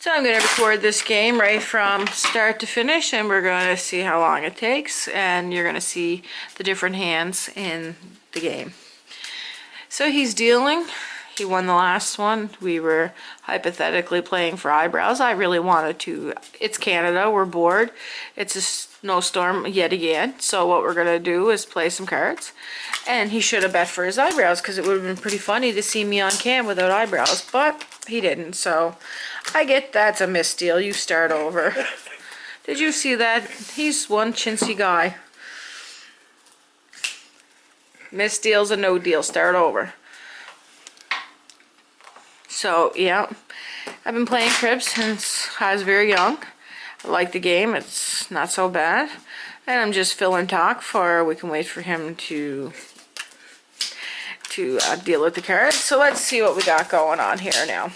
So I'm going to record this game right from start to finish, and we're going to see how long it takes, and you're going to see the different hands in the game. So he's dealing. He won the last one. We were hypothetically playing for eyebrows. I really wanted to. It's Canada. We're bored. It's a snowstorm yet again. So what we're going to do is play some cards. And he should have bet for his eyebrows because it would have been pretty funny to see me on cam without eyebrows. But he didn't. So I get that's a misdeal. You start over. Did you see that? He's one chintzy guy. Misdeal's a no deal. Start over. So, yeah, I've been playing cribs since I was very young. I like the game. It's not so bad. And I'm just filling talk for, we can wait for him to deal with the cards. So let's see what we got going on here now.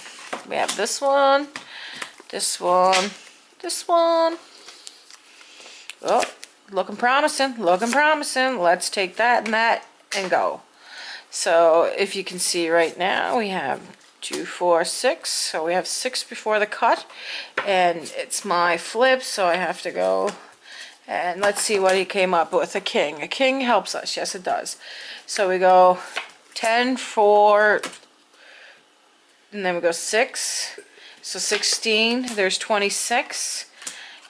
We have this one, this one, this one. Oh, looking promising, looking promising. Let's take that and go. So if you can see right now, we have 2, 4, 6. So we have 6 before the cut, and it's my flip, so I have to go. And let's see what he came up with. A king. A king helps us. Yes, it does. So we go 10, 4, and then we go 6. So 16. There's 26.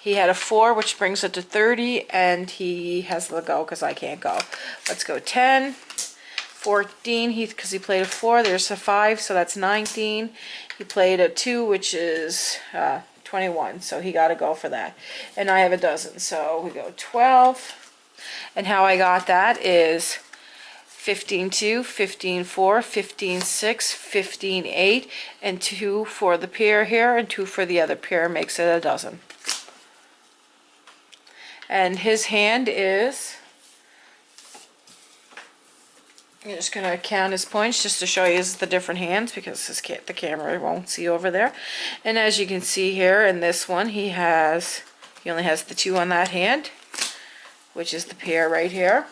He had a 4, which brings it to 30, and he has to go because I can't go. Let's go 10. 14, because he played a 4, there's a 5, so that's 19. He played a 2, which is 21, so he got to go for that. And I have a dozen, so we go 12. And how I got that is 15, 2, 15, 4, 15, 6, 15, 8, and 2 for the pair here, and 2 for the other pair makes it a dozen. And his hand is... I'm just going to count his points just to show you the different hands because the camera won't see over there. And as you can see here in this one, he only has the 2 on that hand, which is the pair right here.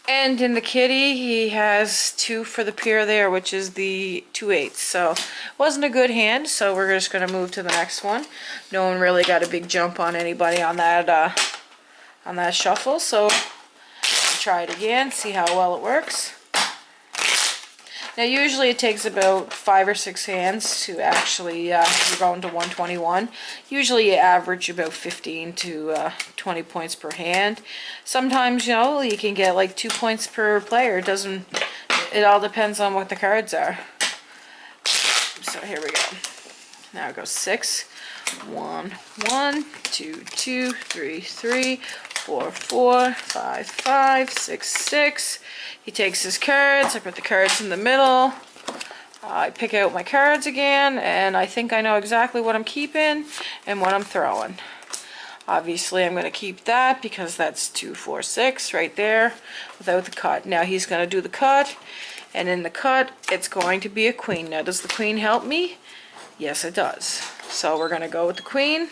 And in the kitty, he has 2 for the pair there, which is the 2 8s. So it wasn't a good hand, so we're just going to move to the next one. No one really got a big jump on anybody on that shuffle, so try it again, see how well it works. Now usually it takes about 5 or 6 hands to actually you're going to 121. Usually you average about 15 to 20 points per hand. Sometimes, you know, you can get like 2 points per player. It all depends on what the cards are. So here we go. Now it goes 6, 1, 1, 2, 2, 3, 3, 4, 4, 5, 5, 6, 6. He takes his cards. I put the cards in the middle. I pick out my cards again, and I think I know exactly what I'm keeping and what I'm throwing. Obviously, I'm going to keep that because that's 2, 4, 6 right there without the cut. Now he's going to do the cut, and in the cut, it's going to be a queen. Now, does the queen help me? Yes, it does. So we're going to go with the queen.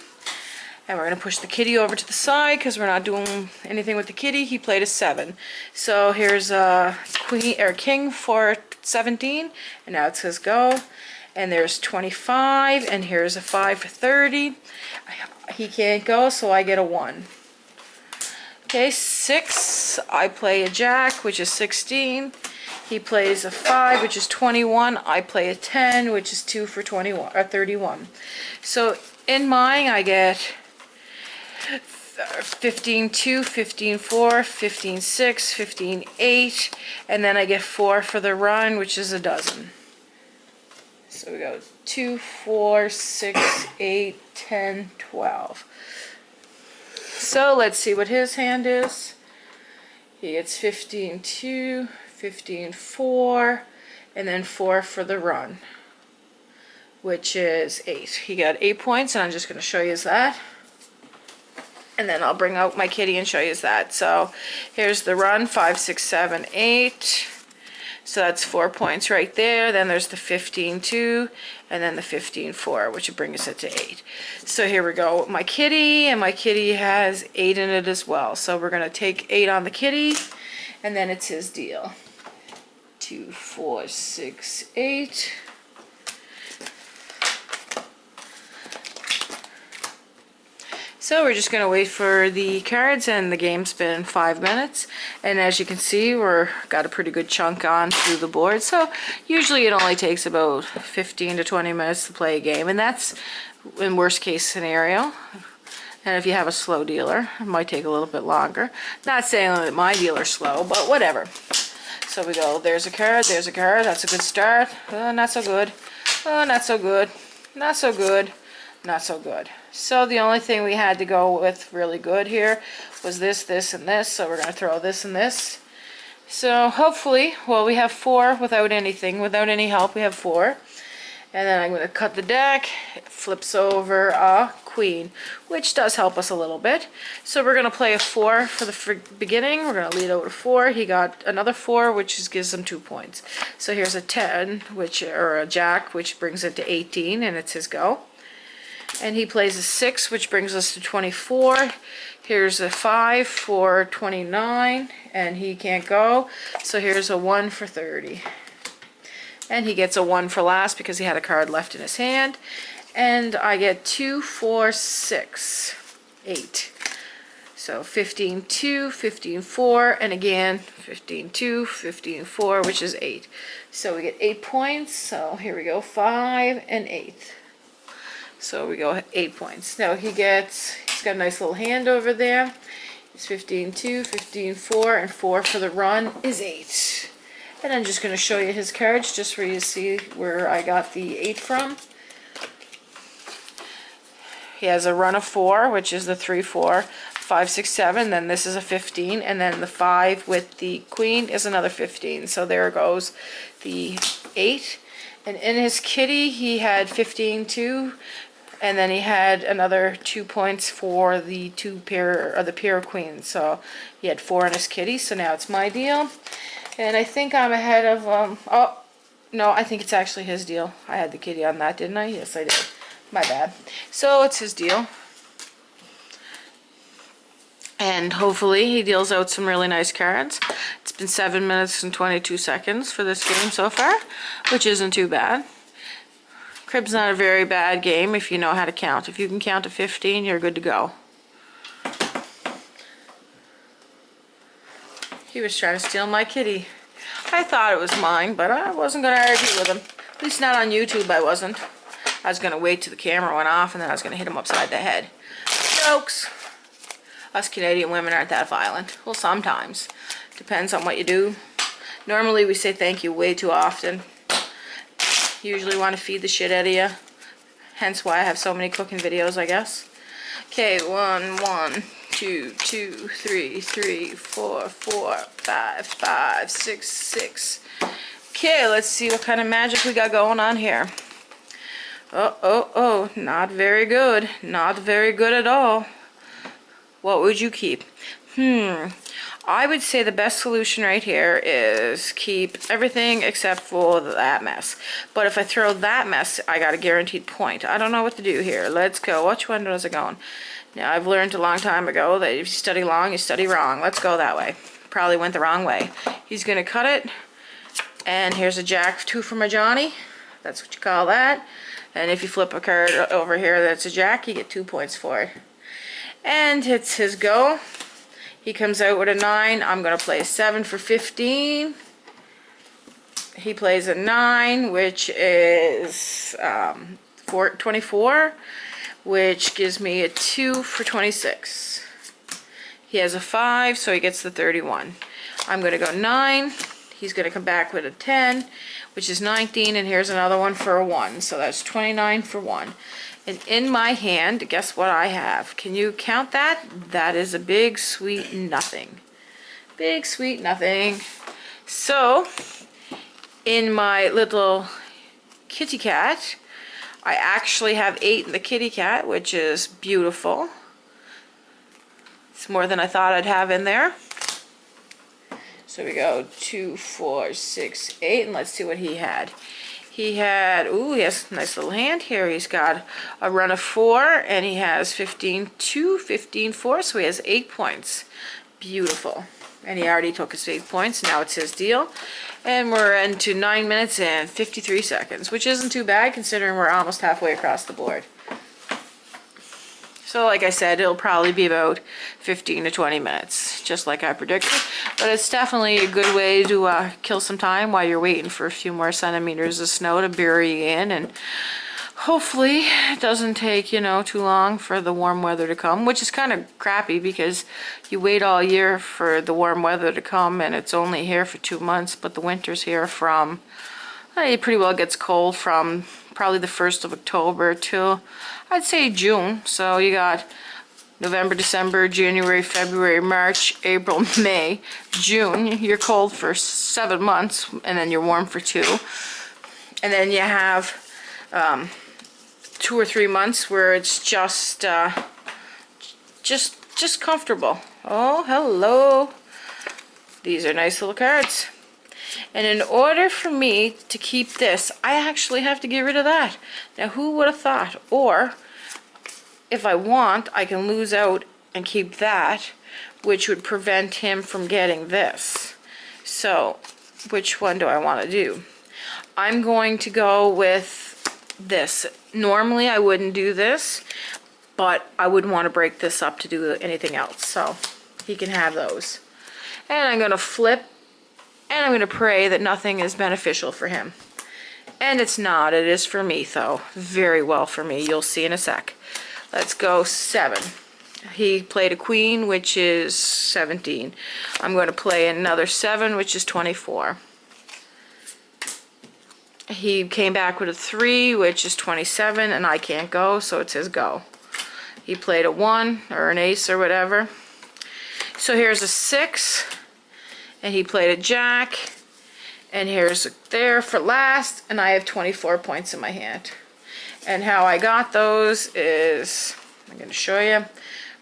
And we're going to push the kitty over to the side because we're not doing anything with the kitty. He played a 7. So here's a queen or king for 17. And now it says go. And there's 25. And here's a 5 for 30. He can't go, so I get a 1. Okay, 6. I play a jack, which is 16. He plays a 5, which is 21. I play a 10, which is 2 for 21 or 31. So in mine, I get 15, 2, 15, 4, 15, 6, 15, 8, and then I get 4 for the run, which is a dozen. So we go 2, 4, 6, 8, 10, 12. So let's see what his hand is. He gets 15, 2, 15, 4, and then 4 for the run, which is 8. He got 8 points, and I'm just going to show you that. And then I'll bring out my kitty and show you that. So here's the run, 5, 6, 7, 8. So that's 4 points right there. Then there's the 15, 2, and then the 15, 4, which brings it to 8. So here we go with my kitty, and my kitty has 8 in it as well. So we're going to take 8 on the kitty, and then it's his deal. 2, 4, 6, 8. So we're just going to wait for the cards, and the game's been 5 minutes. And as you can see, we're got a pretty good chunk on through the board. So usually it only takes about 15 to 20 minutes to play a game, and that's in worst case scenario. And if you have a slow dealer, it might take a little bit longer. Not saying that my dealer's slow, but whatever. So we go, there's a card, that's a good start. Not so good. Not so good. Not so good. Not so good. So the only thing we had to go with really good here was this, this, and this. So we're going to throw this and this. So hopefully, well, we have 4 without anything. Without any help, we have 4. And then I'm going to cut the deck. It flips over a queen, which does help us a little bit. So we're going to play a 4 for the beginning. We're going to lead over 4. He got another 4, which gives him 2 points. So here's a 10, or a jack, which brings it to 18, and it's his go. And he plays a 6, which brings us to 24. Here's a 5 for 29, and he can't go. So here's a 1 for 30. And he gets a 1 for last because he had a card left in his hand. And I get 2, 4, 6, 8. So 15, 2, 15, 4, and again 15, 2, 15, 4, which is 8. So we get 8 points. So here we go, 5 and 8. So we go 8 points. Now he's got a nice little hand over there. It's 15, 2, 15, 4, and 4 for the run is 8. And I'm just going to show you his cards just for you to see where I got the 8 from. He has a run of 4, which is the 3, 4, 5, 6, 7. Then this is a 15. And then the 5 with the queen is another 15. So there goes the 8. And in his kitty, he had 15, 2. And then he had another 2 points for the pair of queens. So he had 4 in his kitty. So now it's my deal. And I think I'm ahead of, oh, no, I think it's actually his deal. I had the kitty on that, didn't I? Yes, I did. My bad. So it's his deal. And hopefully he deals out some really nice cards. It's been 7 minutes and 22 seconds for this game so far, which isn't too bad. Crib's not a very bad game if you know how to count. If you can count to 15, you're good to go. He was trying to steal my kitty. I thought it was mine, but I wasn't going to argue with him. At least not on YouTube, I wasn't. I was going to wait till the camera went off, and then I was going to hit him upside the head. Jokes. Us Canadian women aren't that violent. Well, sometimes. Depends on what you do. Normally, we say thank you way too often. Usually want to feed the shit out of you. Hence why I have so many cooking videos, I guess. Okay, 1, 2, 2, 3, 3, 4, 4, 5, 5, 6, 6. Okay, let's see what kind of magic we got going on here. Oh, not very good. Not very good at all. What would you keep? I would say the best solution right here is keep everything except for that mess. But if I throw that mess, I got a guaranteed point. I don't know what to do here. Let's go. Which one was it going? Now, I've learned a long time ago that if you study long, you study wrong. Let's go that way. Probably went the wrong way. He's going to cut it. And here's a jack, 2 for my Johnny. That's what you call that. And if you flip a card over here that's a jack, you get 2 points for it. And it's his go. He comes out with a 9. I'm going to play a 7 for 15. He plays a 9, which is 24, which gives me a 2 for 26. He has a 5, so he gets the 31. I'm going to go 9. He's going to come back with a 10, which is 19, and here's another one for a 1. So that's 29 for 1. And in my hand, guess what I have? Can you count that? That is a big, sweet nothing. Big, sweet nothing. So, in my little kitty cat, I actually have 8 in the kitty cat, which is beautiful. It's more than I thought I'd have in there. So we go 2, 4, 6, 8, and let's see what he had. He had, ooh, he has a nice little hand here. He's got a run of 4, and he has 15, 2, 15, 4, so he has 8 points. Beautiful. And he already took his 8 points. Now it's his deal. And we're into 9 minutes and 53 seconds, which isn't too bad considering we're almost halfway across the board. So like I said, it'll probably be about 15 to 20 minutes, just like I predicted. But it's definitely a good way to kill some time while you're waiting for a few more centimeters of snow to bury you in. And hopefully it doesn't take, you know, too long for the warm weather to come, which is kind of crappy because you wait all year for the warm weather to come and it's only here for 2 months, but the winter's here from, it pretty well gets cold from probably the 1st of October till I'd say June. So you got November, December, January, February, March, April, May, June. You're cold for 7 months and then you're warm for 2. And then you have 2 or 3 months where it's just comfortable. Oh, hello. These are nice little cards. And in order for me to keep this, I actually have to get rid of that. Now, who would have thought? Or, if I want, I can lose out and keep that, which would prevent him from getting this. So, which one do I want to do? I'm going to go with this. Normally, I wouldn't do this, but I wouldn't want to break this up to do anything else. So, he can have those. And I'm going to flip. And I'm going to pray that nothing is beneficial for him. And it's not. It is for me, though. Very well for me. You'll see in a sec. Let's go 7. He played a queen, which is 17. I'm going to play another 7, which is 24. He came back with a 3, which is 27, and I can't go, so it's his go. He played a 1, or an ace, or whatever. So here's a 6. And he played a jack, and here's there for last, and I have 24 points in my hand. And how I got those is, I'm going to show you.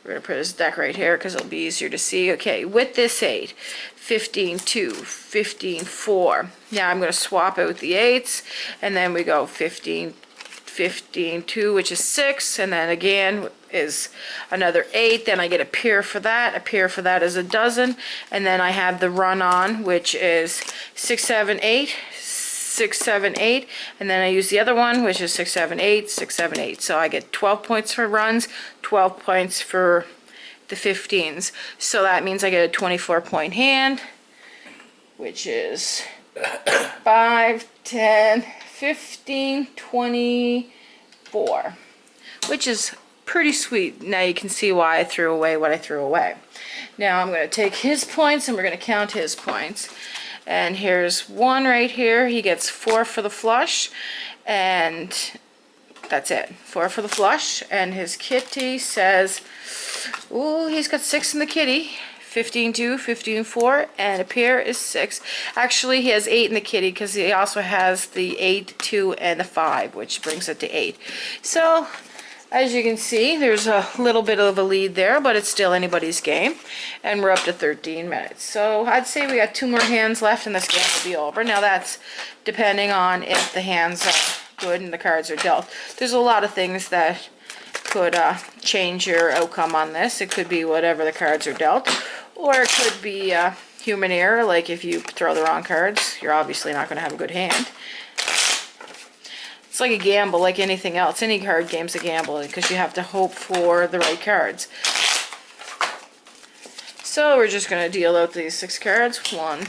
We're going to put this deck right here because it'll be easier to see. Okay, with this 8, 15, 2, 15, 4. Now I'm going to swap out the 8s, and then we go 15, 15, 2, which is 6, and then again is another 8. Then I get a pair for that. A pair for that is a dozen, and then I have the run on, which is 6, 7, 8, 6, 7, 8, and then I use the other one, which is 6, 7, 8, 6, 7, 8. So I get 12 points for runs, 12 points for the 15s. So that means I get a 24-point hand, which is 5, 10, 15, 24, which is pretty sweet. Now you can see why I threw away what I threw away. Now I'm going to take his points and we're going to count his points. And here's 1 right here. He gets 4 for the flush, and that's it. 4 for the flush. And his kitty says, ooh, he's got 6 in the kitty. 15, 2, 15, 4, and a pair is 6. Actually, he has 8 in the kitty because he also has the 8, 2, and the 5, which brings it to 8. So, as you can see, there's a little bit of a lead there, but it's still anybody's game. And we're up to 13 minutes. So, I'd say we got 2 more hands left and this game will be over. Now, that's depending on if the hands are good and the cards are dealt. There's a lot of things that could change your outcome on this. It could be whatever the cards are dealt, or it could be human error, like if you throw the wrong cards, you're obviously not going to have a good hand. It's like a gamble, like anything else. Any card game's a gamble because you have to hope for the right cards. So we're just going to deal out these 6 cards. 1,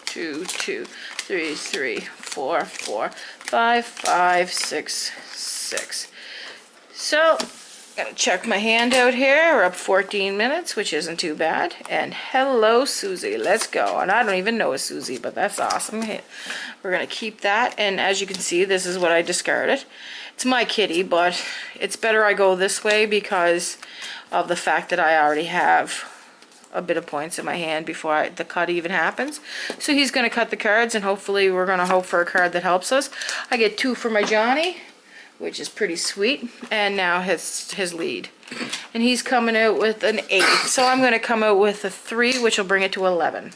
2, 2, 3, 3, 4, 4, 5, 5, 6, 6. So, gotta check my hand out here. We're up 14 minutes, which isn't too bad. And hello, Susie. Let's go. And I don't even know a Susie, but that's awesome. We're gonna keep that. And as you can see, this is what I discarded. It's my kitty, but it's better I go this way because of the fact that I already have a bit of points in my hand before the cut even happens. So he's gonna cut the cards, and hopefully we're gonna hope for a card that helps us. I get 2 for my Johnny, which is pretty sweet, and now his lead. And he's coming out with an 8, so I'm going to come out with a 3, which will bring it to 11.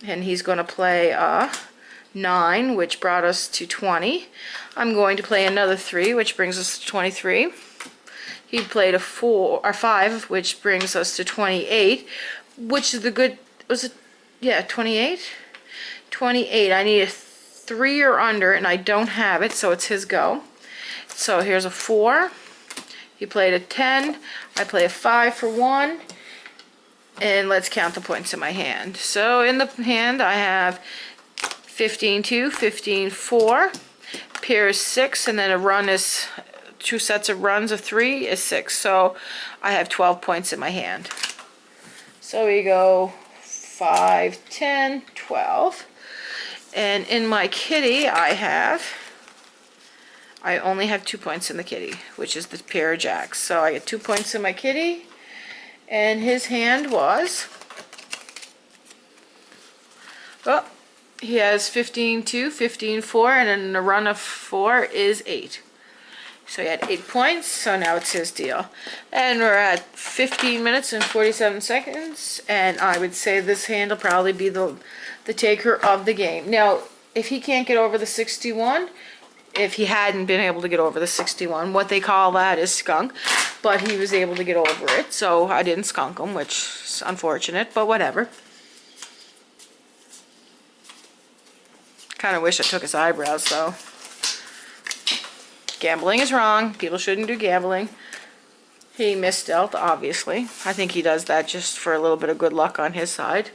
And he's going to play a 9, which brought us to 20. I'm going to play another 3, which brings us to 23. He played a 4 or 5, which brings us to 28, which is the good, was it, yeah, 28? 28, I need a 3 or under, and I don't have it, so it's his go. So here's a 4. He played a 10, I play a 5 for 1, and let's count the points in my hand. So in the hand I have 15-2, 15-4, pair is 6, and then a run is 2 sets of runs of 3 is 6. So I have 12 points in my hand. So we go 5, 10, 12. And in my kitty I only have 2 points in the kitty, which is the pair of jacks. So I get 2 points in my kitty, and his hand was, oh, he has 15-2, 15-4, and then a run of 4 is 8. So he had 8 points, so now it's his deal. And we're at 15 minutes and 47 seconds, and I would say this hand will probably be the taker of the game. Now, if he can't get over the 61, if he hadn't been able to get over the 61, what they call that is skunk, but he was able to get over it, so I didn't skunk him, which is unfortunate, but whatever. Kind of wish I took his eyebrows, though. Gambling is wrong. People shouldn't do gambling. He misdealt, obviously. I think he does that just for a little bit of good luck on his side.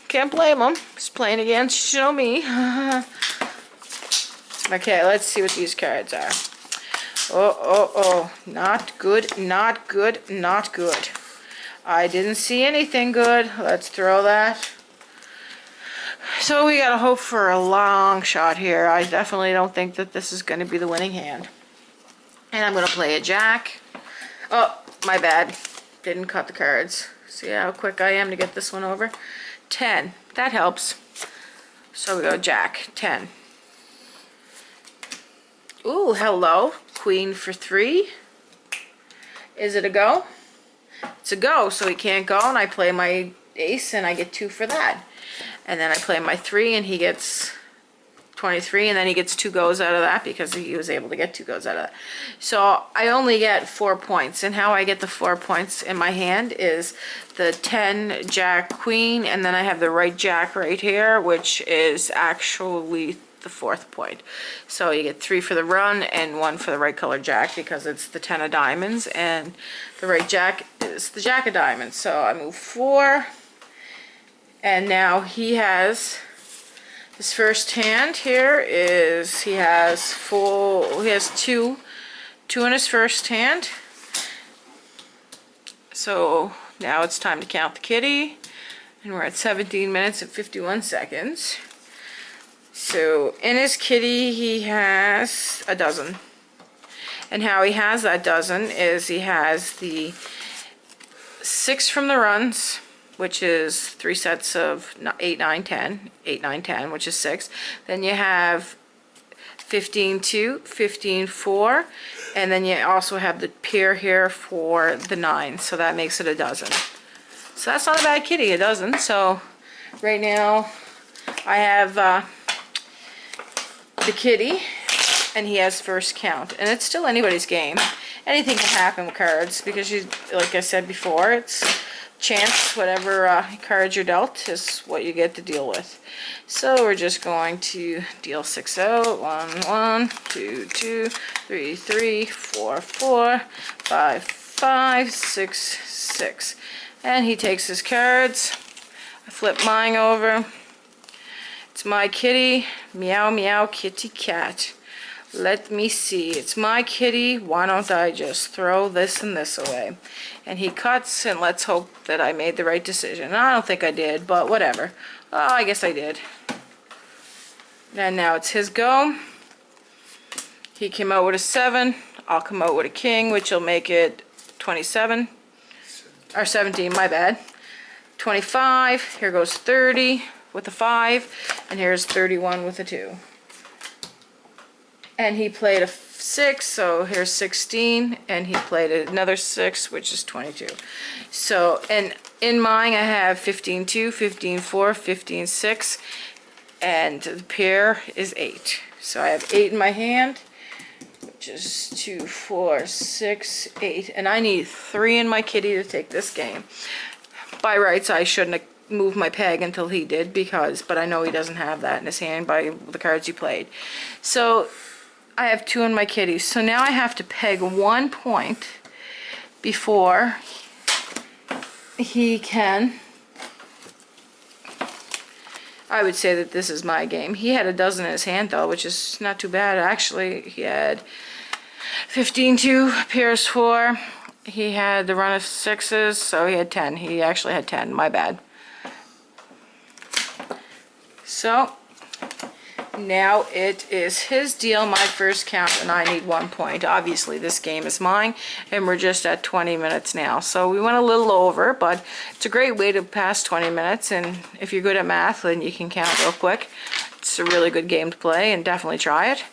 Can't blame him. He's playing against, you know, me. Okay, let's see what these cards are. Oh. Not good, not good, not good. I didn't see anything good. Let's throw that. So we gotta hope for a long shot here. I definitely don't think that this is gonna be the winning hand. And I'm gonna play a jack. Oh, my bad. Didn't cut the cards. See how quick I am to get this one over? 10. That helps. So we go jack, 10. Ooh, hello. Queen for 3. Is it a go? It's a go, so he can't go, and I play my ace, and I get 2 for that. And then I play my 3, and he gets 23, and then he gets 2 goes out of that because he was able to get 2 goes out of that. So I only get 4 points, and how I get the 4 points in my hand is the 10, jack, queen, and then I have the right jack right here, which is actually the 4th point. So you get 3 for the run and 1 for the right color jack because it's the 10 of diamonds, and the right jack is the jack of diamonds. So I move 4, and now he has his first hand here is he has 2 in his first hand. So now it's time to count the kitty, and we're at 17 minutes and 51 seconds. So in his kitty he has a dozen, and how he has that dozen is he has the 6 from the runs, which is 3 sets of 8, 9, 10, 8, 9, 10, which is 6. Then you have 15-2, 15-4, and then you also have the pair here for the 9, so that makes it a dozen. So that's not a bad kitty, a dozen. So right now I have the kitty, and he has first count, and it's still anybody's game. Anything can happen with cards because, you, like I said before, it's chance. Whatever cards you're dealt is what you get to deal with. So we're just going to deal 6 out. 1, 1, 2, 2, 3, 3, 4, 4, 5, 5, 6, 6. And he takes his cards. I flip mine over. It's my kitty. Meow, meow, kitty cat. Let me see. It's my kitty. Why don't I just throw this and this away? And he cuts, and let's hope that I made the right decision. I don't think I did, but whatever. Oh, I guess I did. And now it's his go. He came out with a 7. I'll come out with a king, which will make it 27. Or 17, my bad. 25. Here goes 30 with a 5. And here's 31 with a 2. And he played a 6, so here's 16, and he played another 6, which is 22. So, and in mine I have 15-2, 15-4, 15-6, and the pair is 8. So I have 8 in my hand, which is 2, 4, 6, 8, and I need 3 in my kitty to take this game. By rights, I shouldn't have moved my peg until he did, but I know he doesn't have that in his hand by the cards he played. So I have 2 in my kitties. So now I have to peg 1 point before he can. I would say that this is my game. He had a dozen in his hand though, which is not too bad. Actually, he had 15-2, pairs 4. He had the run of 6s, so he had 10. He actually had 10, my bad. So, now it is his deal, my first count, and I need 1 point. Obviously, this game is mine, and we're just at 20 minutes now. So we went a little over, but it's a great way to pass 20 minutes, and if you're good at math, then you can count real quick. It's a really good game to play, and definitely try it.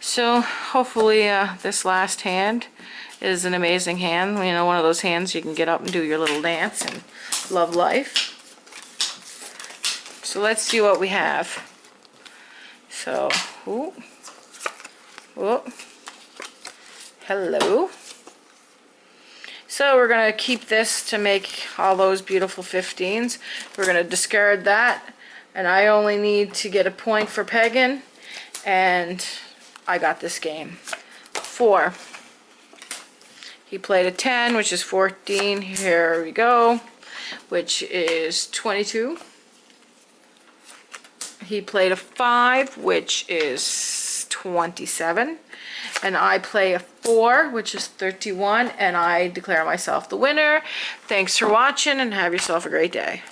So hopefully this last hand is an amazing hand. You know, one of those hands you can get up and do your little dance and love life. So let's see what we have. So, ooh, ooh, hello. So we're going to keep this to make all those beautiful 15s. We're going to discard that, and I only need to get a point for pegging, and I got this game. 4. He played a 10, which is 14. Here we go, which is 22. He played a 5, which is 27. And I play a 4, which is 31. And I declare myself the winner. Thanks for watching and have yourself a great day.